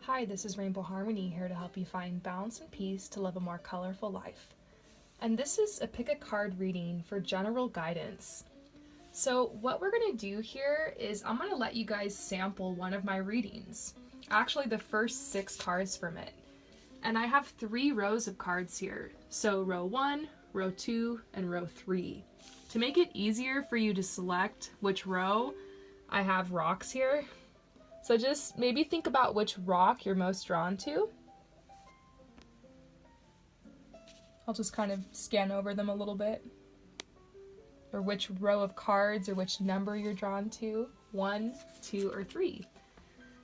Hi, this is Rainbow Harmony here to help you find balance and peace to live a more colorful life. And this is a pick a card reading for general guidance. So what we're going to do here is I'm going to let you guys sample one of my readings. Actually, the first 6 cards from it. And I have 3 rows of cards here. So row 1, row 2, and row 3. To make it easier for you to select which row, I have rocks here. So just maybe think about which rock you're most drawn to. I'll just kind of scan over them a little bit. Or which row of cards or which number you're drawn to. 1, 2, or 3.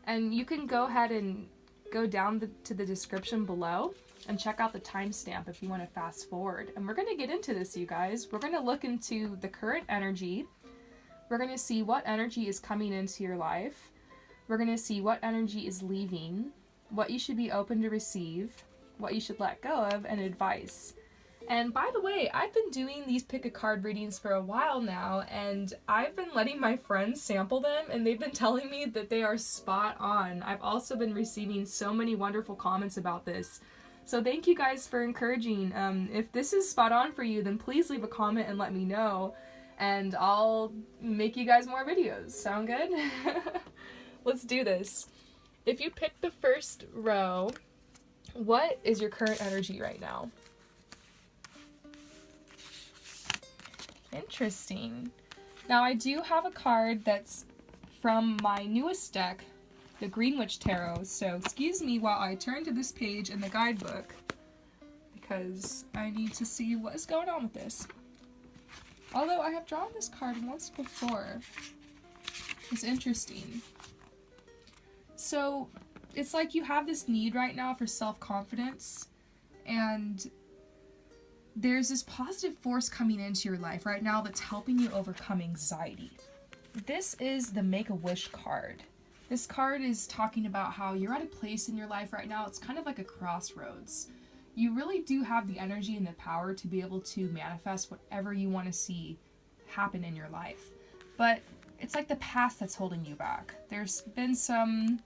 And you can go ahead and go down to the description below and check out the timestamp if you want to fast forward. And we're going to get into this, you guys. We're going to look into the current energy. We're going to see what energy is coming into your life. We're going to see what energy is leaving, what you should be open to receive, what you should let go of, and advice. And by the way, I've been doing these pick a card readings for a while now, and I've been letting my friends sample them, and they've been telling me that they are spot on. I've also been receiving so many wonderful comments about this. So thank you guys for encouraging. If this is spot on for you, then please leave a comment and let me know, and I'll make you guys more videos. Sound good? Let's do this. If you pick the first row, what is your current energy right now? Interesting. Now I do have a card that's from my newest deck, the Greenwich Tarot, so excuse me while I turn to this page in the guidebook because I need to see what is going on with this. Although I have drawn this card once before. It's interesting. So it's like you have this need right now for self-confidence, and there's this positive force coming into your life right now that's helping you overcome anxiety. This is the Make-A-Wish card. This card is talking about how you're at a place in your life right now, it's kind of like a crossroads. You really do have the energy and the power to be able to manifest whatever you want to see happen in your life. But it's like the past that's holding you back. There's been some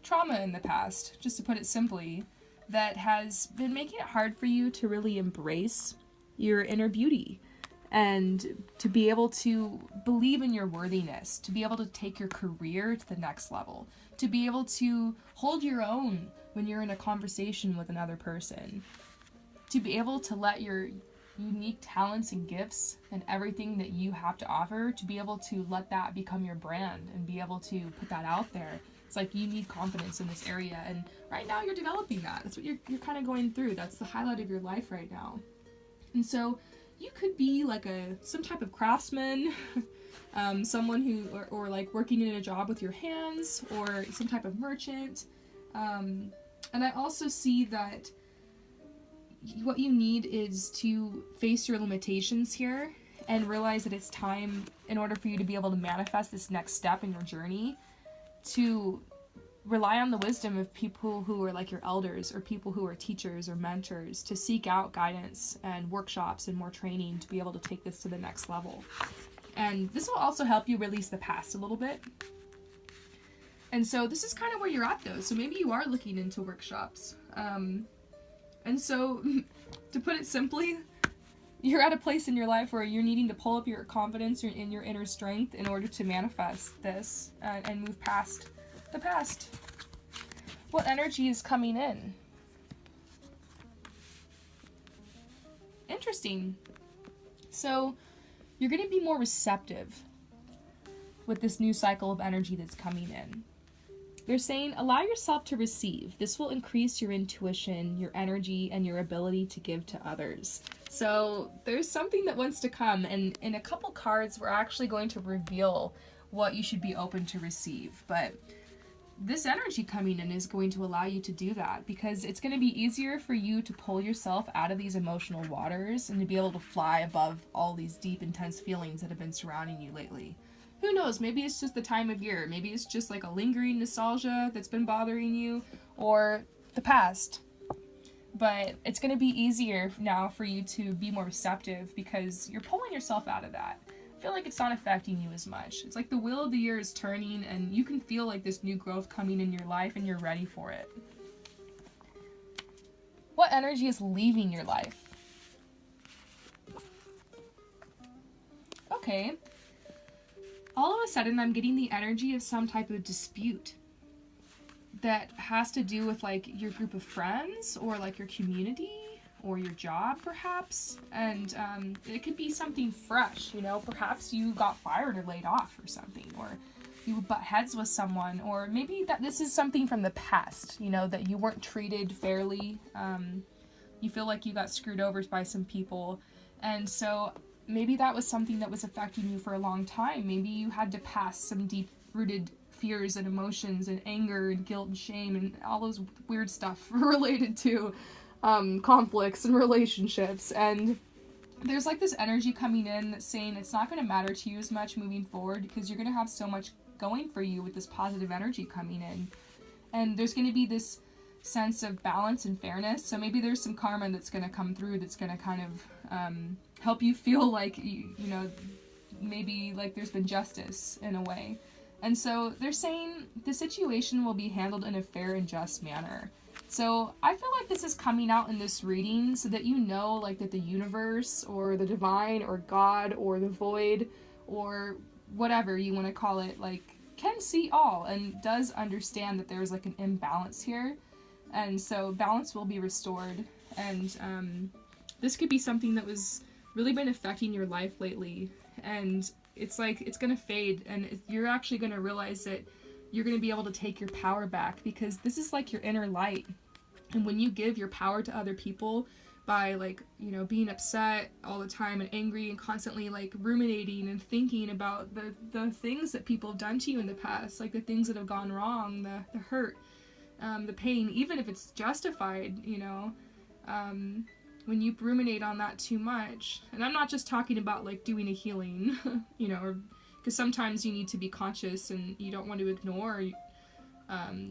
trauma in the past, just to put it simply, that has been making it hard for you to really embrace your inner beauty and to be able to believe in your worthiness, to be able to take your career to the next level, to be able to hold your own when you're in a conversation with another person, to be able to let your unique talents and gifts and everything that you have to offer, to be able to let that become your brand and be able to put that out there. It's like you need confidence in this area, and right now you're developing that. That's what you're kind of going through. That's the highlight of your life right now. And so you could be like some type of craftsman, someone who, or like working in a job with your hands, or some type of merchant. And I also see that what you need is to face your limitations here and realize that it's time, in order for you to be able to manifest this next step in your journey, to rely on the wisdom of people who are like your elders or people who are teachers or mentors, to seek out guidance and workshops and more training to be able to take this to the next level. And this will also help you release the past a little bit. And so this is kind of where you're at though. So maybe you are looking into workshops. And so to put it simply, you're at a place in your life where you're needing to pull up your confidence in your inner strength in order to manifest this and move past the past. What energy is coming in? Interesting. So you're going to be more receptive with this new cycle of energy that's coming in. They're saying, allow yourself to receive. This will increase your intuition, your energy, and your ability to give to others. So there's something that wants to come, and in a couple cards, we're actually going to reveal what you should be open to receive. But this energy coming in is going to allow you to do that, because it's going to be easier for you to pull yourself out of these emotional waters and to be able to fly above all these deep, intense feelings that have been surrounding you lately. Who knows, maybe it's just the time of year. Maybe it's just like a lingering nostalgia that's been bothering you, or the past. But it's going to be easier now for you to be more receptive because you're pulling yourself out of that. feel like it's not affecting you as much. It's like the wheel of the year is turning, and you can feel like this new growth coming in your life, and you're ready for it. What energy is leaving your life? Okay. All of a sudden, I'm getting the energy of some type of dispute that has to do with, like, your group of friends, or, like, your community, or your job, perhaps. And it could be something fresh, you know? Perhaps you got fired or laid off or something, or you butt heads with someone, or maybe that this is something from the past, you know, that you weren't treated fairly. You feel like you got screwed over by some people, and so maybe that was something that was affecting you for a long time. Maybe you had to pass some deep-rooted fears and emotions and anger and guilt and shame and all those weird stuff related to conflicts and relationships. And there's like this energy coming in that's saying it's not going to matter to you as much moving forward, because you're going to have so much going for you with this positive energy coming in. And there's going to be this sense of balance and fairness. So maybe there's some karma that's going to come through that's going to kind of help you feel like, you know, maybe like there's been justice in a way. And so they're saying the situation will be handled in a fair and just manner. So I feel like this is coming out in this reading so that you know, like, that the universe or the divine or God or the void or whatever you want to call it, like, can see all and does understand that there's like an imbalance here. And so balance will be restored. And this could be something that was really been affecting your life lately. And it's like, it's going to fade, and you're actually going to realize that you're going to be able to take your power back, because this is like your inner light. And when you give your power to other people by, like, you know, being upset all the time and angry and constantly, like, ruminating and thinking about the things that people have done to you in the past, like the things that have gone wrong, the hurt, the pain, even if it's justified, you know, when you ruminate on that too much. And I'm not just talking about, like, doing a healing, you know, because sometimes you need to be conscious and you don't want to ignore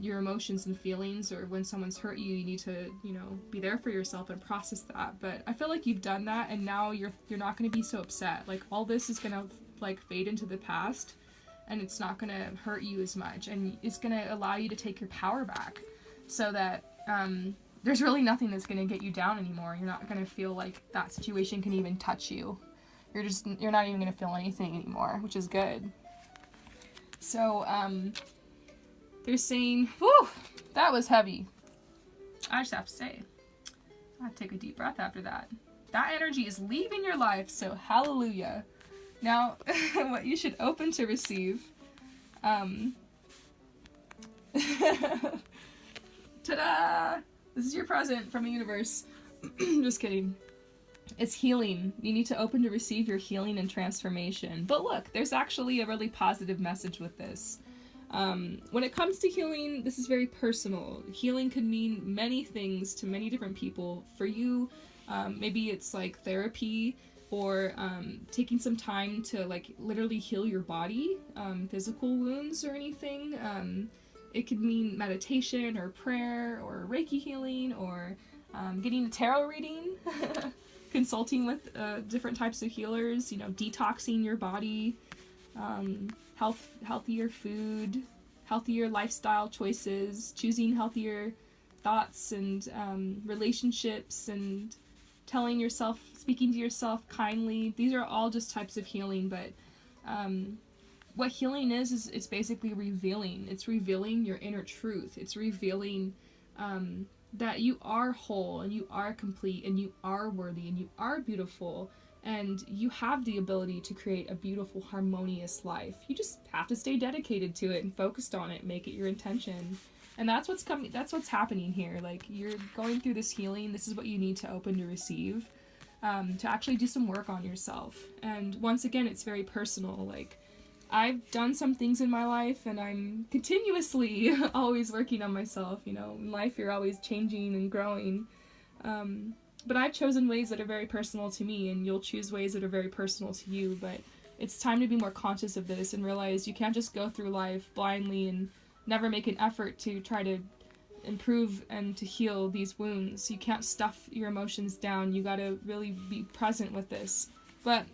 your emotions and feelings, or when someone's hurt you, you need to, you know, be there for yourself and process that. But I feel like you've done that, and now you're not going to be so upset. Like, all this is going to, like, fade into the past, and it's not going to hurt you as much, and it's going to allow you to take your power back, so that there's really nothing that's going to get you down anymore. You're not going to feel like that situation can even touch you. You're not even going to feel anything anymore, which is good. So, they're saying, whew, that was heavy. I just have to say, I have to take a deep breath after that. That energy is leaving your life, so hallelujah. Now, what you should open to receive, ta-da! This is your present from the universe. Just kidding. It's healing. You need to open to receive your healing and transformation. But look, there's actually a really positive message with this. When it comes to healing, this is very personal. Healing could mean many things to many different people. For you, maybe it's like therapy, or taking some time to, like, literally heal your body, physical wounds or anything. It could mean meditation or prayer or Reiki healing, or getting a tarot reading, consulting with different types of healers, you know, detoxing your body, healthier food, healthier lifestyle choices, choosing healthier thoughts and relationships, and speaking to yourself kindly. These are all just types of healing, but what healing is it's basically revealing. It's revealing your inner truth. It's revealing that you are whole, and you are complete, and you are worthy, and you are beautiful, and you have the ability to create a beautiful, harmonious life. You just have to stay dedicated to it and focused on it, make it your intention. And that's what's happening here. Like, you're going through this healing. This is what you need to open to receive, to actually do some work on yourself. And once again, it's very personal. Like, I've done some things in my life, and I'm continuously always working on myself. You know, in life, you're always changing and growing. But I've chosen ways that are very personal to me, and you'll choose ways that are very personal to you. But it's time to be more conscious of this and realize you can't just go through life blindly and never make an effort to try to improve and to heal these wounds. You can't stuff your emotions down. You gotta really be present with this. But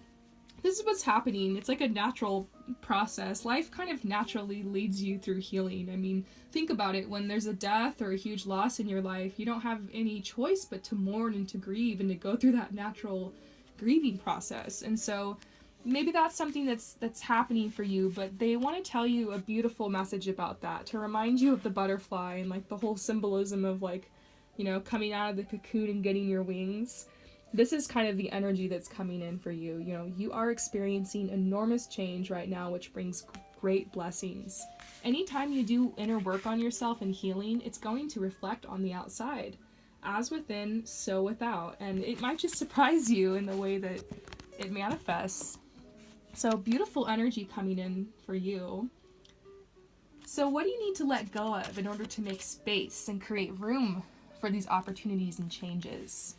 this is what's happening. It's like a natural process. Life kind of naturally leads you through healing. I mean, think about it. When there's a death or a huge loss in your life, you don't have any choice but to mourn and to grieve and to go through that natural grieving process. And so maybe that's something that's happening for you, but they want to tell you a beautiful message about that, to remind you of the butterfly and like the whole symbolism of like, you know, coming out of the cocoon and getting your wings. This is kind of the energy that's coming in for you. You know, you are experiencing enormous change right now, which brings great blessings. Anytime you do inner work on yourself and healing, it's going to reflect on the outside. As within, so without. And it might just surprise you in the way that it manifests. So beautiful energy coming in for you. So what do you need to let go of in order to make space and create room for these opportunities and changes?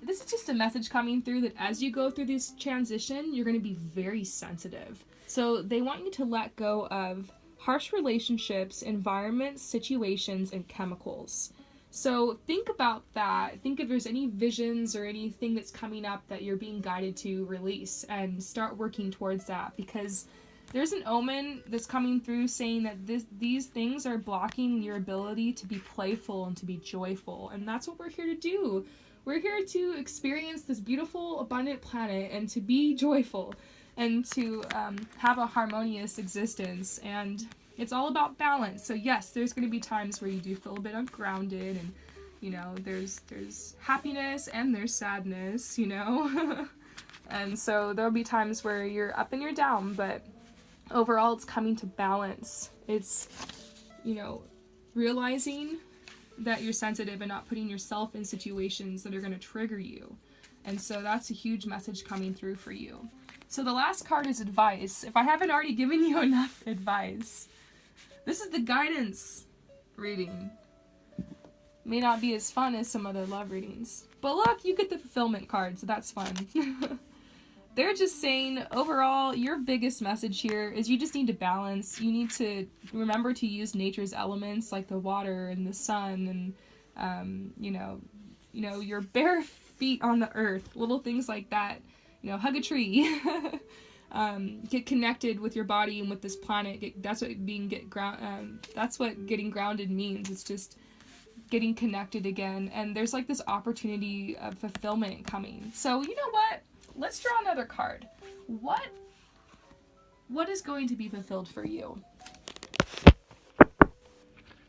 This is just a message coming through that as you go through this transition, you're going to be very sensitive. So they want you to let go of harsh relationships, environments, situations, and chemicals. So think about that. Think if there's any visions or anything that's coming up that you're being guided to release, and start working towards that, because there's an omen that's coming through saying that these things are blocking your ability to be playful and to be joyful. And that's what we're here to do. We're here to experience this beautiful, abundant planet and to be joyful and to have a harmonious existence. And it's all about balance. So yes, there's going to be times where you do feel a bit ungrounded, and, you know, there's happiness and there's sadness, you know. And so there'll be times where you're up and you're down, but overall, it's coming to balance. It's, you know, realizing that you're sensitive and not putting yourself in situations that are going to trigger you. And so that's a huge message coming through for you. So the last card is advice. If I haven't already given you enough advice, this is the guidance reading. May not be as fun as some other love readings. But look, you get the fulfillment card, so that's fun. They're just saying, overall, your biggest message here is you just need to balance. You need to remember to use nature's elements, like the water and the sun, and you know, your bare feet on the earth, little things like that. You know, hug a tree. Get connected with your body and with this planet. That's what getting grounded means. It's just getting connected again. And there's like this opportunity of fulfillment coming. So you know what? Let's draw another card. What is going to be fulfilled for you?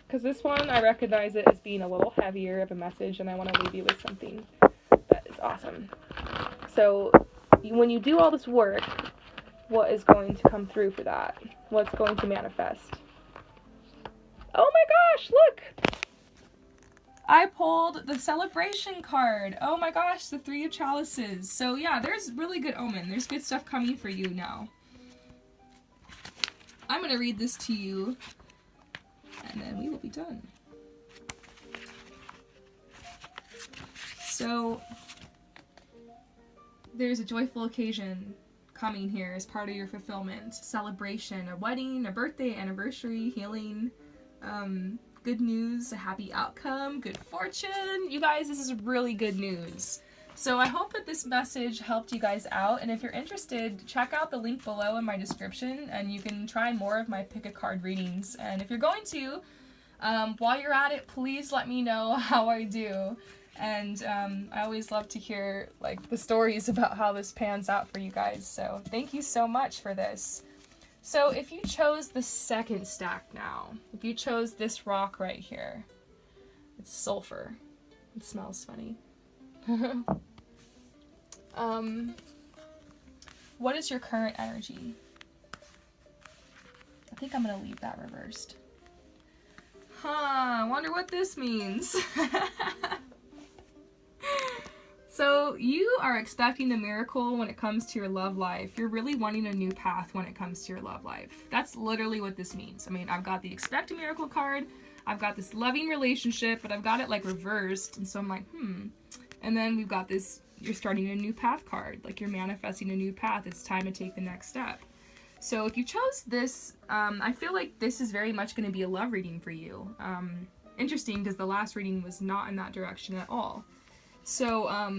Because this one, I recognize it as being a little heavier of a message, and I want to leave you with something that is awesome. So when you do all this work, what is going to come through for that? What's going to manifest? Oh my gosh, look! I pulled the celebration card. Oh my gosh, the Three of Chalices. So yeah, there's really good omen. There's good stuff coming for you now. I'm going to read this to you, and then we will be done. So there's a joyful occasion coming here as part of your fulfillment. Celebration, a wedding, a birthday, anniversary, healing, good news, a happy outcome, good fortune. You guys, this is really good news. So I hope that this message helped you guys out, and if you're interested, check out the link below in my description, and you can try more of my pick a card readings. And if you're going to, while you're at it, please let me know how I do. And I always love to hear like the stories about how this pans out for you guys. So thank you so much for this. So if you chose the second stack now, if you chose this rock right here, it's sulfur. It smells funny. What is your current energy? I think I'm gonna leave that reversed. I wonder what this means. So you are expecting a miracle when it comes to your love life. You're really wanting a new path when it comes to your love life. That's literally what this means. I mean, I've got the expect a miracle card. I've got this loving relationship, but I've got it like reversed. And so I'm like, And then we've got this, you're starting a new path card. Like you're manifesting a new path. It's time to take the next step. So if you chose this, I feel like this is very much going to be a love reading for you. Interesting, because the last reading was not in that direction at all. So,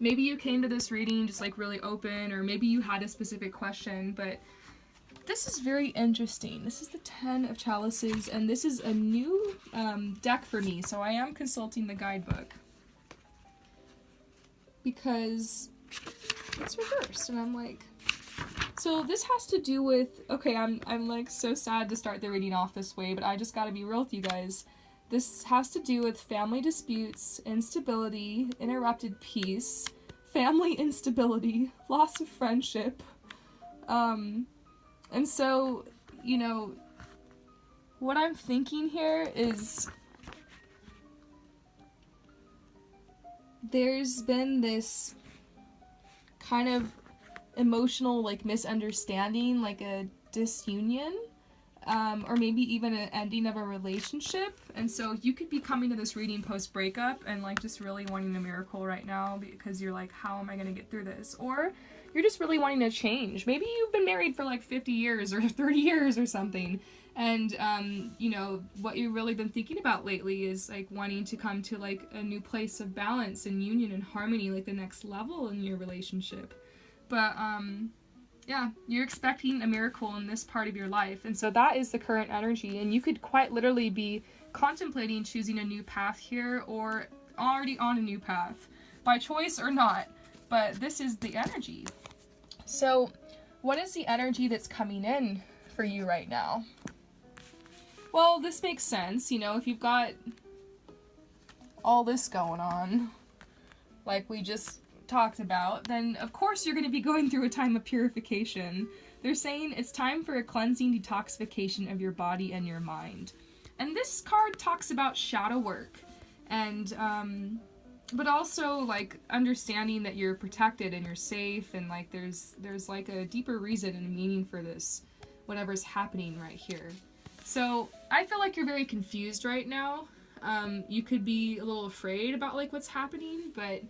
maybe you came to this reading just like really open, or maybe you had a specific question, but this is very interesting. This is the 10 of Chalices, and this is a new deck for me, so I am consulting the guidebook. Because it's reversed, and I'm like... So this has to do with... Okay, I'm like so sad to start the reading off this way, but I just gotta be real with you guys. This has to do with family disputes, instability, interrupted peace, family instability, loss of friendship, and so, you know, what I'm thinking here is there's been this kind of emotional, like, misunderstanding, like a disunion, or maybe even an ending of a relationship. And so you could be coming to this reading post-breakup and, like, just really wanting a miracle right now because you're like, how am I going to get through this? Or you're just really wanting to change. Maybe you've been married for like 50 years or 30 years or something. And, you know, what you've really been thinking about lately is like wanting to come to like a new place of balance and union and harmony, like the next level in your relationship. But, yeah, you're expecting a miracle in this part of your life. And so that is the current energy. And you could quite literally be contemplating choosing a new path here, or already on a new path, by choice or not. But this is the energy. So what is the energy that's coming in for you right now? Well, this makes sense. You know, if you've got all this going on, like we just talked about, then of course you're going to be going through a time of purification. They're saying it's time for a cleansing detoxification of your body and your mind. And this card talks about shadow work, and but also like understanding that you're protected and you're safe, and like there's like a deeper reason and meaning for this, whatever's happening right here. So I feel like you're very confused right now. You could be a little afraid about like what's happening, but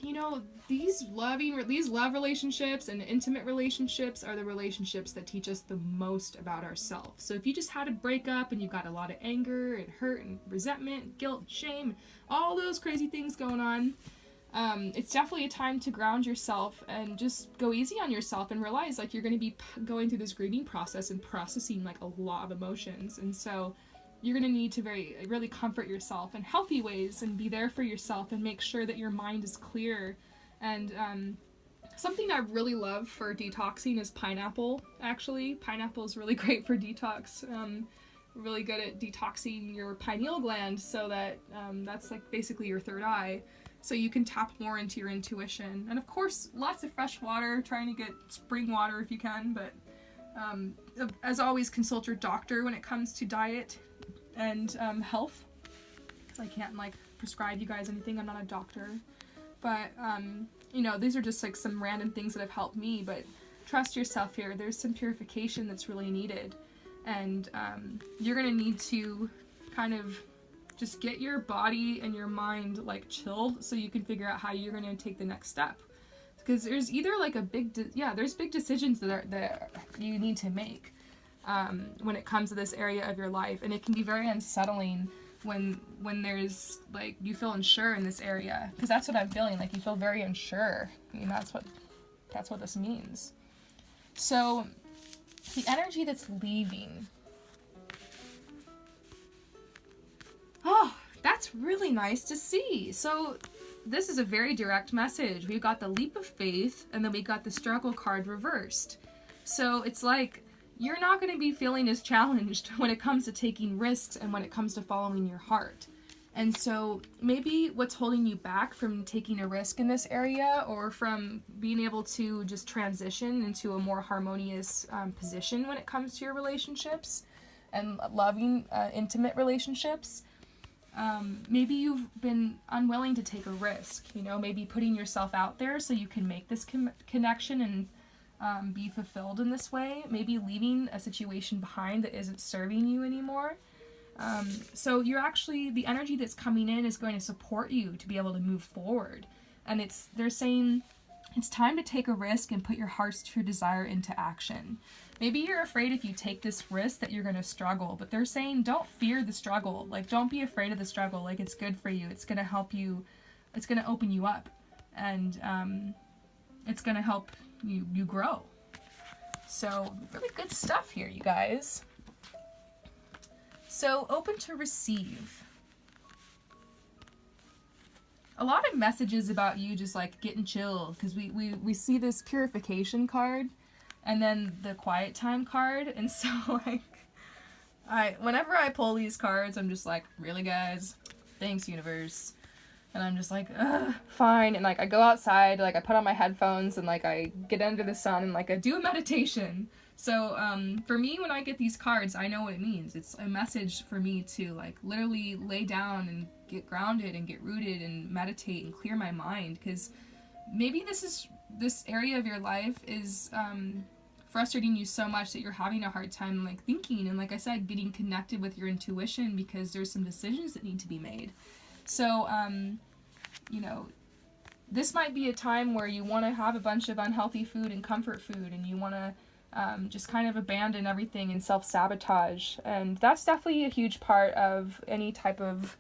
you know, these love relationships and intimate relationships are the relationships that teach us the most about ourselves. So if you just had a breakup and you've got a lot of anger and hurt and resentment, guilt, shame, all those crazy things going on, it's definitely a time to ground yourself and just go easy on yourself and realize like you're going to be going through this grieving process and processing like a lot of emotions. And so you're going to need to really comfort yourself in healthy ways and be there for yourself and make sure that your mind is clear. And something I really love for detoxing is pineapple, actually. Pineapple is really great for detox. Really good at detoxing your pineal gland, so that that's like basically your third eye. So you can tap more into your intuition. And of course, lots of fresh water, trying to get spring water if you can. But as always, consult your doctor when it comes to diet and health, because I can't like prescribe you guys anything. I'm not a doctor, but you know, these are just like some random things that have helped me. But trust yourself here. There's some purification that's really needed, and you're gonna need to kind of just get your body and your mind like chilled so you can figure out how you're gonna take the next step. Because there's either like there's big decisions that you need to make when it comes to this area of your life, and it can be very unsettling when there's like you feel unsure in this area, because that's what I'm feeling, like you feel very unsure. I mean, that's what this means. So the energy that's leaving, oh, that's really nice to see. So this is a very direct message. We've got the leap of faith, and then we got the struggle card reversed. So it's like you're not going to be feeling as challenged when it comes to taking risks and when it comes to following your heart. And so maybe what's holding you back from taking a risk in this area, or from being able to just transition into a more harmonious position when it comes to your relationships and loving intimate relationships, maybe you've been unwilling to take a risk, you know, maybe putting yourself out there so you can make this connection and be fulfilled in this way, maybe leaving a situation behind that isn't serving you anymore. So you're actually, the energy that's coming in is going to support you to be able to move forward. And they're saying it's time to take a risk and put your heart's true desire into action. Maybe you're afraid if you take this risk that you're going to struggle, but they're saying don't fear the struggle. Like, don't be afraid of the struggle. Like, it's good for you. It's going to help you It's going to open you up, and it's going to help you grow. So really good stuff here, you guys. So open to receive. A lot of messages about you just like getting chill, because we see this purification card and then the quiet time card, and so like whenever I pull these cards, I'm just like, really guys, thanks universe. And I'm just like, fine. And like I go outside, like I put on my headphones and like I get under the sun and like I do a meditation. So for me, when I get these cards, I know what it means. It's a message for me to like literally lay down and get grounded and get rooted and meditate and clear my mind, because maybe this area of your life is frustrating you so much that you're having a hard time like thinking and, like I said, getting connected with your intuition, because there's some decisions that need to be made. So you know, this might be a time where you want to have a bunch of unhealthy food and comfort food, and you want to just kind of abandon everything and self-sabotage. And that's definitely a huge part of any type of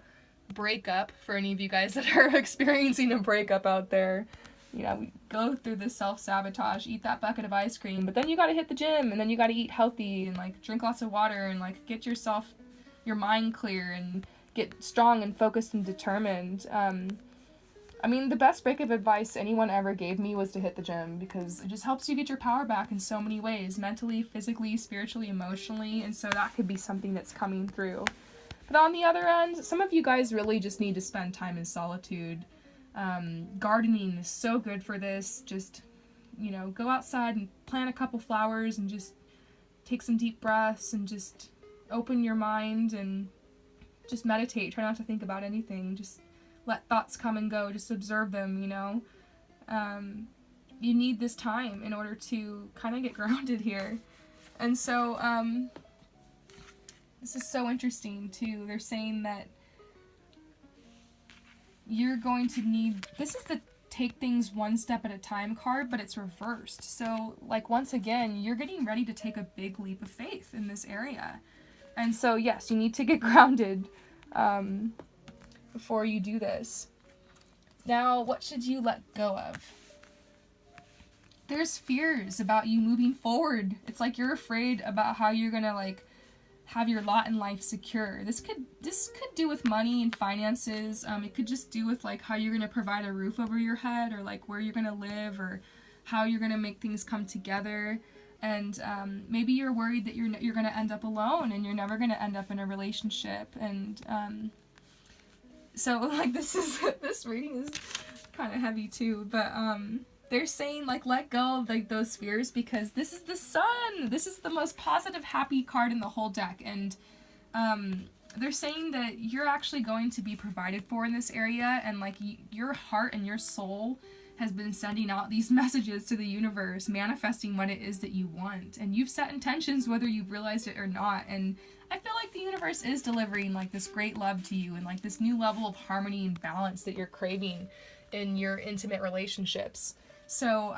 breakup for any of you guys that are experiencing a breakup out there. You know, we go through this self-sabotage, eat that bucket of ice cream, but then you got to hit the gym, and then you got to eat healthy and like drink lots of water and like get your mind clear and get strong and focused and determined. I mean, the best breakup advice anyone ever gave me was to hit the gym, because it just helps you get your power back in so many ways, mentally, physically, spiritually, emotionally, and so that could be something that's coming through. But on the other end, some of you guys really just need to spend time in solitude. Gardening is so good for this. Just, you know, go outside and plant a couple flowers and just take some deep breaths and just open your mind and just meditate. Try not to think about anything. Just let thoughts come and go. Just observe them, you know. You need this time in order to kind of get grounded here. And so, this is so interesting, too. They're saying that you're going to need... This is the take things one step at a time card, but it's reversed. So, like, once again, you're getting ready to take a big leap of faith in this area. And so, yes, you need to get grounded before you do this. Now, what should you let go of? There's fears about you moving forward. It's like you're afraid about how you're gonna like have your lot in life secure. This could do with money and finances. It could just do with like how you're gonna provide a roof over your head, or like where you're gonna live, or how you're gonna make things come together. And maybe you're worried that you're gonna end up alone and you're never gonna end up in a relationship. And so like this reading is kind of heavy too, but they're saying like let go of like those fears, because this is the sun. This is the most positive, happy card in the whole deck, and they're saying that you're actually going to be provided for in this area, and like your heart and your soul has been sending out these messages to the universe, manifesting what it is that you want, and you've set intentions whether you've realized it or not. And I feel like the universe is delivering like this great love to you, and like this new level of harmony and balance that you're craving in your intimate relationships. So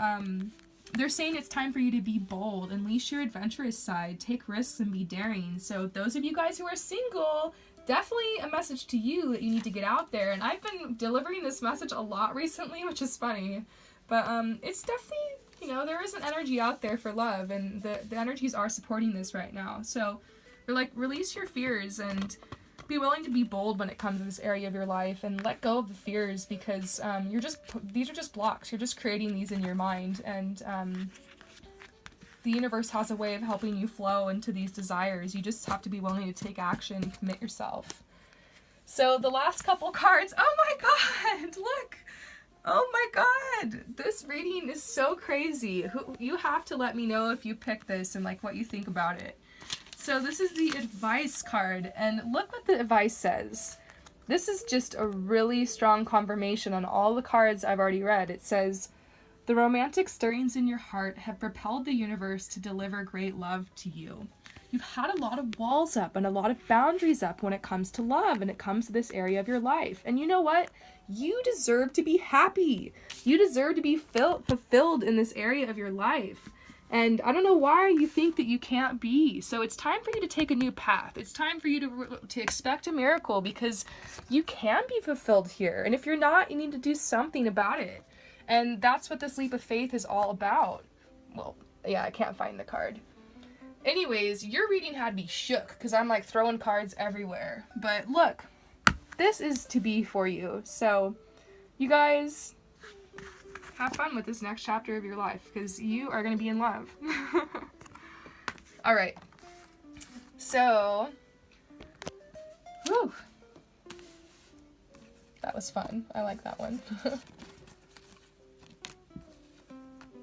they're saying it's time for you to be bold, unleash your adventurous side, take risks, and be daring. So those of you guys who are single, definitely a message to you that you need to get out there. And I've been delivering this message a lot recently, which is funny. But it's definitely, you know, there is an energy out there for love, and the energies are supporting this right now. So you're like, release your fears and be willing to be bold when it comes to this area of your life, and let go of the fears, because these are just blocks. You're just creating these in your mind, and the universe has a way of helping you flow into these desires. You just have to be willing to take action and commit yourself. So the last couple cards, oh my god, look! Oh my god! This reading is so crazy. You have to let me know if you pick this and like what you think about it. So this is the advice card, and look what the advice says. This is just a really strong confirmation on all the cards I've already read. It says, the romantic stirrings in your heart have propelled the universe to deliver great love to you. You've had a lot of walls up and a lot of boundaries up when it comes to love and it comes to this area of your life. And you know what? You deserve to be happy. You deserve to be fulfilled in this area of your life. And I don't know why you think that you can't be. So it's time for you to take a new path. It's time for you to expect a miracle, because you can be fulfilled here. And if you're not, you need to do something about it. And that's what this leap of faith is all about. Well, yeah, I can't find the card. Anyways, your reading had me shook because I'm like throwing cards everywhere. But look, this is to be for you. So you guys, have fun with this next chapter of your life, because you are going to be in love. All right. So, whew. That was fun. I like that one.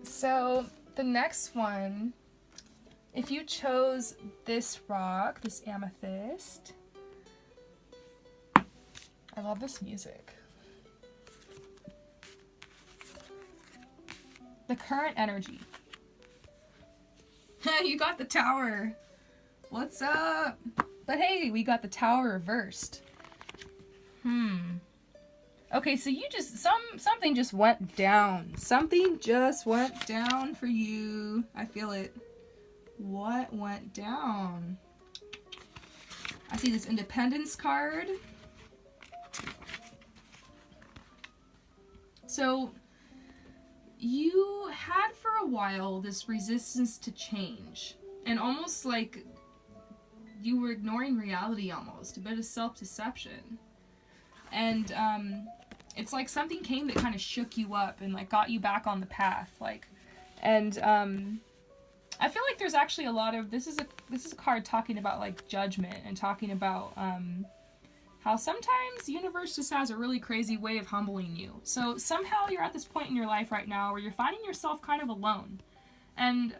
So, the next one, if you chose this rock, this amethyst, I love this music. The current energy. You got the tower. What's up? But hey, we got the tower reversed. Okay, so you just, something just went down. Something just went down for you. I feel it. What went down? I see this Independence card. So, you had for a while this resistance to change, and almost like you were ignoring reality, almost a bit of self-deception. And it's like something came that kind of shook you up and like got you back on the path, like. And I feel like there's actually a lot of, this is a card talking about like judgment, and talking about how sometimes the universe just has a really crazy way of humbling you. So somehow you're at this point in your life right now where you're finding yourself kind of alone. And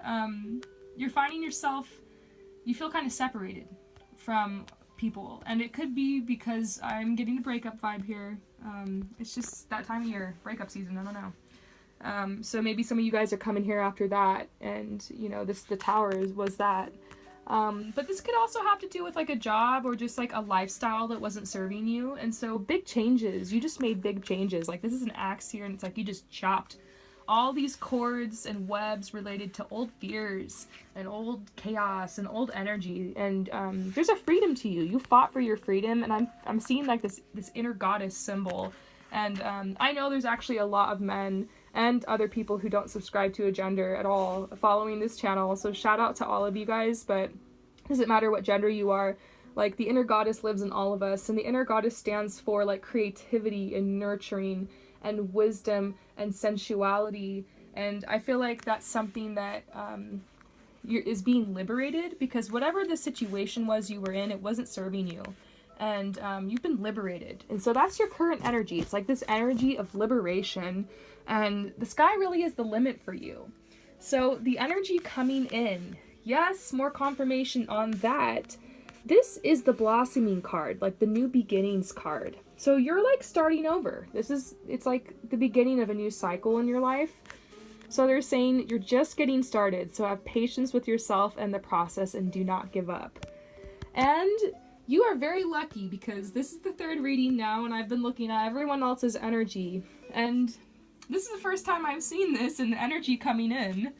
you're finding yourself, you feel kind of separated from people. And it could be because I'm getting a breakup vibe here. It's just that time of year, breakup season, I don't know. So maybe some of you guys are coming here after that, and you know, the tower was that. But this could also have to do with like a job or just like a lifestyle that wasn't serving you. And so big changes, you just made big changes. Like this is an axe here, and it's like you just chopped all these cords and webs related to old fears and old chaos and old energy. And there's a freedom to you. You fought for your freedom, and I'm seeing like this inner goddess symbol. And I know there's actually a lot of men and other people who don't subscribe to a gender at all following this channel. So shout out to all of you guys, but it doesn't matter what gender you are. Like the inner goddess lives in all of us, and the inner goddess stands for like creativity and nurturing and wisdom and sensuality. And I feel like that's something that is being liberated, because whatever the situation was you were in, it wasn't serving you. And you've been liberated. And so that's your current energy. It's like this energy of liberation, and the sky really is the limit for you. So the energy coming in, yes, more confirmation on that. This is the blossoming card, like the new beginnings card. So you're like starting over. It's like the beginning of a new cycle in your life. So they're saying you're just getting started. So have patience with yourself and the process, and do not give up. And you are very lucky, because this is the third reading now, and I've been looking at everyone else's energy. And this is the first time I've seen this in the energy coming in.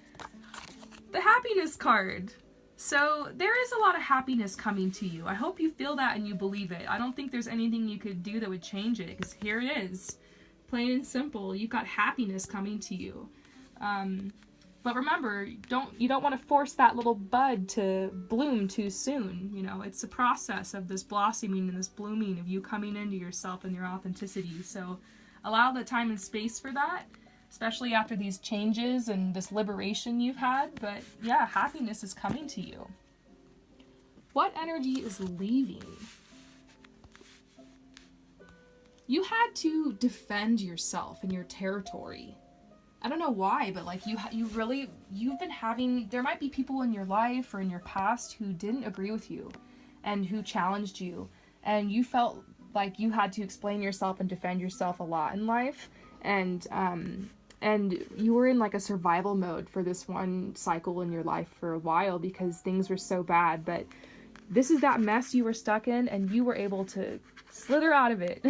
The happiness card. So there is a lot of happiness coming to you. I hope you feel that and you believe it. I don't think there's anything you could do that would change it, because here it is. Plain and simple. You've got happiness coming to you. But remember, you don't want to force that little bud to bloom too soon. You know, it's a process of this blossoming and this blooming of you coming into yourself and your authenticity. So allow the time and space for that, especially after these changes and this liberation you've had. But yeah, happiness is coming to you. What energy is leaving? You had to defend yourself and your territory. I don't know why, but like you've been having, there might be people in your life or in your past who didn't agree with you and who challenged you, and you felt like you had to explain yourself and defend yourself a lot in life, and you were in like a survival mode for this one cycle in your life for a while because things were so bad. But this is that mess you were stuck in, and you were able to slither out of it.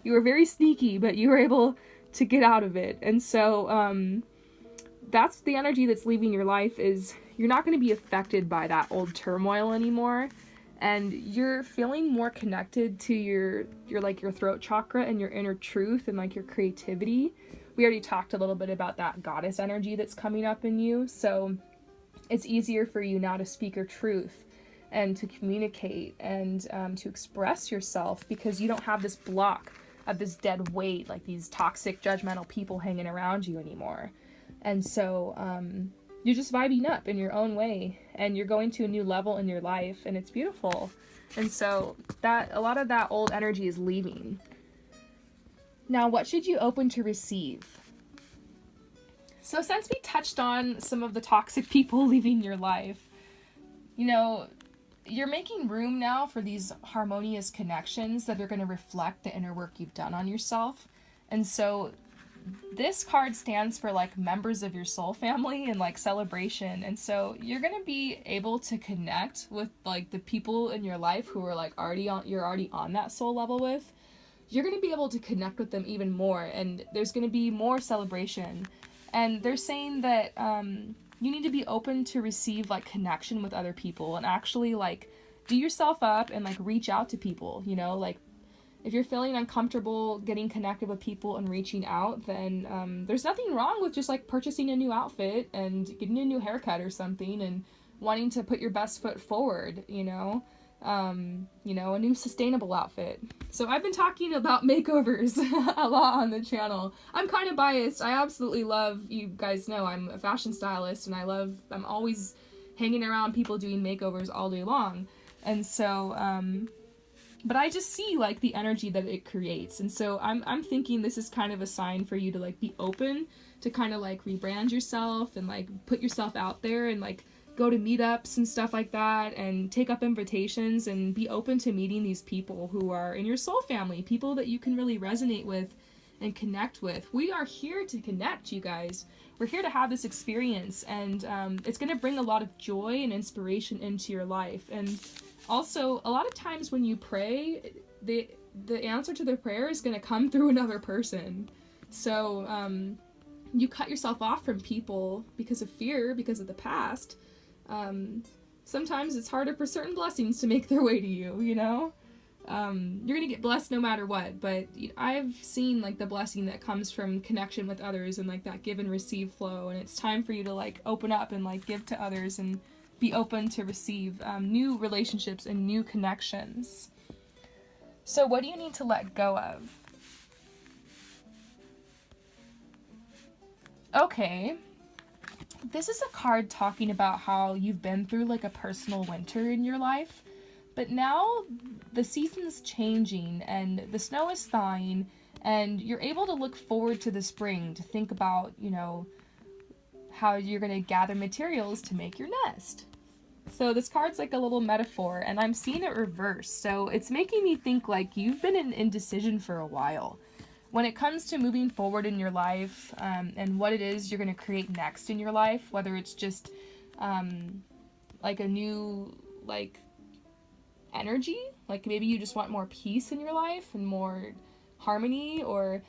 You were very sneaky, but you were able to get out of it. And so that's the energy that's leaving your life, is you're not going to be affected by that old turmoil anymore. And you're feeling more connected to your like your throat chakra and your inner truth and like your creativity. We already talked a little bit about that goddess energy that's coming up in you. So it's easier for you now to speak your truth and to communicate and to express yourself, because you don't have this block of this dead weight, like these toxic, judgmental people hanging around you anymore. And so you're just vibing up in your own way, and you're going to a new level in your life, and it's beautiful. And so that a lot of that old energy is leaving. Now, what should you open to receive? So since we touched on some of the toxic people leaving your life, you know, you're making room now for these harmonious connections that are going to reflect the inner work you've done on yourself. And so this card stands for like members of your soul family and like celebration. And so you're going to be able to connect with like the people in your life who are like you're already on that soul level with. You're going to be able to connect with them even more, and there's going to be more celebration. And they're saying that you need to be open to receive like connection with other people, and actually like do yourself up and like reach out to people, you know, like if you're feeling uncomfortable getting connected with people and reaching out, then there's nothing wrong with just like purchasing a new outfit and getting a new haircut or something and wanting to put your best foot forward, you know, a new sustainable outfit. So I've been talking about makeovers a lot on the channel. I'm kind of biased. I absolutely love, you guys know I'm a fashion stylist, and I'm always hanging around people doing makeovers all day long. And so, but I just see like the energy that it creates. And so I'm thinking this is kind of a sign for you to like be open to kind of like rebrand yourself and like put yourself out there and like go to meetups and stuff like that and take up invitations and be open to meeting these people who are in your soul family, people that you can really resonate with and connect with. We are here to connect, you guys. We're here to have this experience, and it's going to bring a lot of joy and inspiration into your life. And also, a lot of times when you pray, the answer to the prayer is going to come through another person. So you cut yourself off from people because of fear, because of the past. Sometimes it's harder for certain blessings to make their way to you, you know? You're gonna get blessed no matter what, but I've seen like the blessing that comes from connection with others and like that give and receive flow, and it's time for you to like open up and like give to others and be open to receive new relationships and new connections. So what do you need to let go of? Okay. This is a card talking about how you've been through like a personal winter in your life, but now the season's changing and the snow is thawing, and you're able to look forward to the spring to think about, you know, how you're going to gather materials to make your nest. So this card's like a little metaphor, and I'm seeing it reversed. So it's making me think like you've been in indecision for a while. When it comes to moving forward in your life and what it is you're going to create next in your life, whether it's just like a new like energy, like maybe you just want more peace in your life and more harmony, or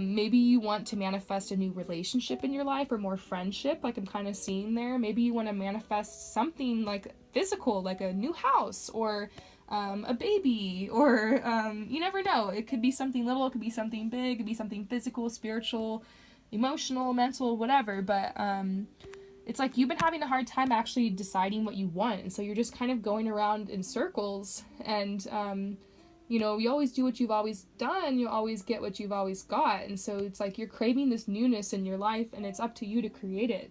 maybe you want to manifest a new relationship in your life or more friendship, like I'm kind of seeing there. Maybe you want to manifest something like physical, like a new house or a baby, or you never know. It could be something little, it could be something big, it could be something physical, spiritual, emotional, mental, whatever. But it's like you've been having a hard time actually deciding what you want, and so you're just kind of going around in circles. And you always do what you've always done, you always get what you've always got, and so it's like you're craving this newness in your life, and it's up to you to create it.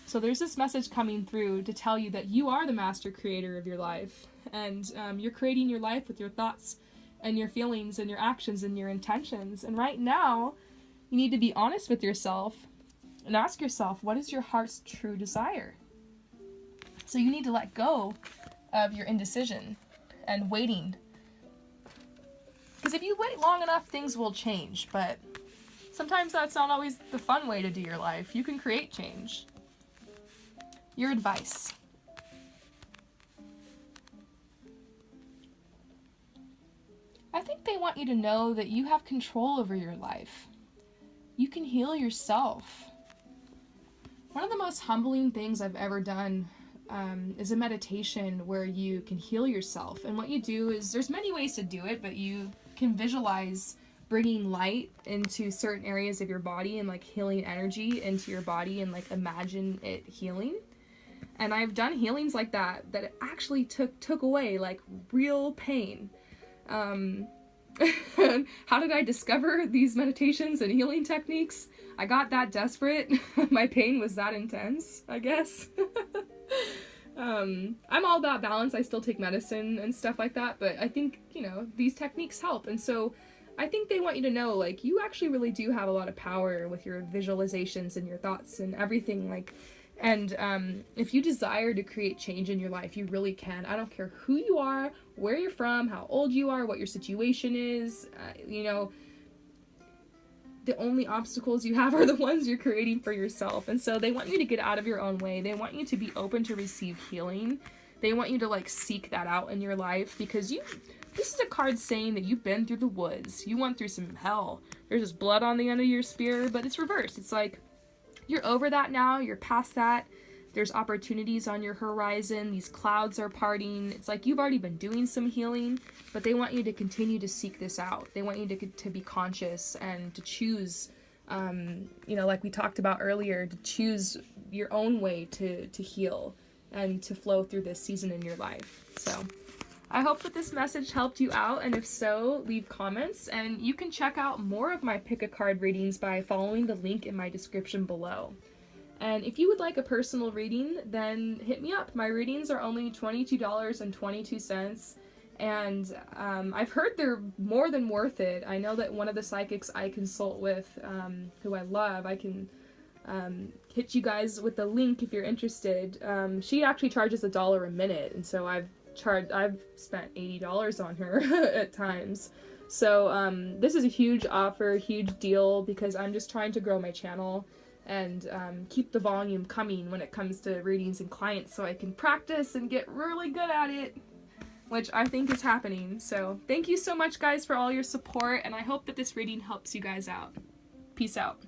So there's this message coming through to tell you that you are the master creator of your life, and you're creating your life with your thoughts and your feelings and your actions and your intentions. And right now, you need to be honest with yourself and ask yourself, what is your heart's true desire? So you need to let go of your indecision and waiting. Because if you wait long enough, things will change, but sometimes that's not always the fun way to do your life. You can create change. Your advice. I think they want you to know that you have control over your life. You can heal yourself. One of the most humbling things I've ever done is a meditation where you can heal yourself. And what you do is, there's many ways to do it, but you can visualize bringing light into certain areas of your body and like healing energy into your body, and like imagine it healing. And I've done healings like that it actually took away like real pain. How did I discover these meditations and healing techniques? I got that desperate. My pain was that intense, I guess. I'm all about balance. I still take medicine and stuff like that, but I think, you know, these techniques help. And so I think they want you to know, like, you actually really do have a lot of power with your visualizations and your thoughts and everything, like, and if you desire to create change in your life, you really can. I don't care who you are, where you're from, how old you are, what your situation is, you know, the only obstacles you have are the ones you're creating for yourself. And so they want you to get out of your own way. They want you to be open to receive healing. They want you to like seek that out in your life, because this is a card saying that you've been through the woods. You went through some hell. There's this blood on the end of your spear, but it's reversed. It's like, you're over that now. You're past that. There's opportunities on your horizon. These clouds are parting. It's like you've already been doing some healing, but they want you to continue to seek this out. They want you to be conscious and to choose, you know, like we talked about earlier, to choose your own way to heal and to flow through this season in your life. So I hope that this message helped you out, and if so, leave comments, and you can check out more of my pick a card readings by following the link in my description below. And if you would like a personal reading, then hit me up. My readings are only $22.22, and I've heard they're more than worth it. I know that one of the psychics I consult with, who I love, I can hit you guys with the link if you're interested. She actually charges $1 a minute, and so I've spent $80 on her at times. So this is a huge offer, huge deal, because I'm just trying to grow my channel and keep the volume coming when it comes to readings and clients, so I can practice and get really good at it, which I think is happening. So thank you so much, guys, for all your support, and I hope that this reading helps you guys out. Peace out.